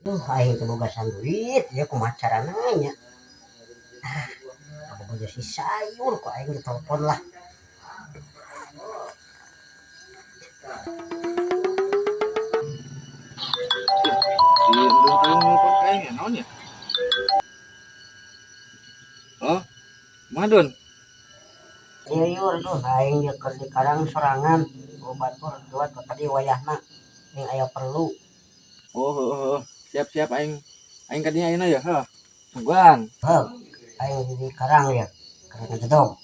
Aing teu boga duit ya kumaha carana nya. Boga si sayur kok aing ditelepon lah. Si Ndun teh nelpon ka aing naon ya? Oh, Madun. Ieu yur tuh aing ge keur di Karang sorangan. Batur buat tadi wayahna yang aya perlu. Oh. Siap aing ka dinya ayeuna ya, heuh. Tungguan. Aing di Karang ya. Karang Gedong.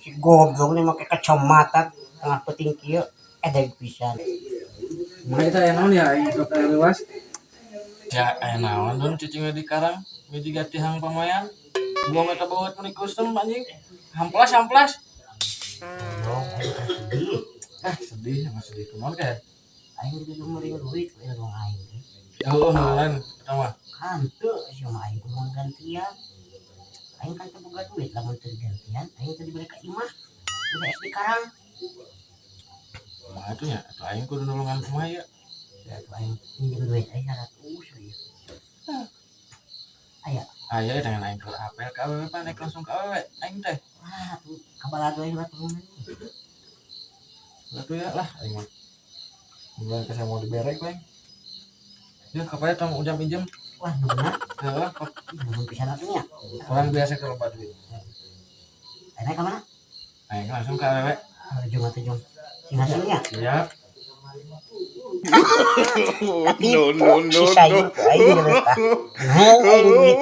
Si goblok ini make kacamata tengah peting kieu edeg pisan. Mana kita yang naon ya aing sok leuwas. Ya, naon dun cicing di Karang, mijiga tihang pamayan. Gua meta bawa kuning kusem anjing. Hamplas. Goblok aing sedih. Sedih, emang sedih kumaha teh. Aing jadi meuring duit we dong aing. Heueuh nulan eta mah. Kan teu sia mah aing kudu gantian. Aing kan teu boga duit lamun teu gantian, aing teu dibere ka imah. Udah es di Karang. Kumaha tuh nya? Atuh aing kudu nulungan kumaha ya? Ya tuh aing pinjem duit aing 100 we. Aya dengan aing keur apel ka awewe panek langsung ka awewe aing teh. Wah, tuh kabalado aing baturan. Atuh ya lah aing mah. Bulan ke mau diberek we. Ya kapaya tong ujam pinjem. Wah, bener. Heeh, kok Belum pisan atunya. orang biasa ke loba duit. Aing ka mana? Aing langsung ka awewe. Jung atuh jung. Sing hasilnya. Siap. No. Si sayur aing geus tah. Nah, aing duit.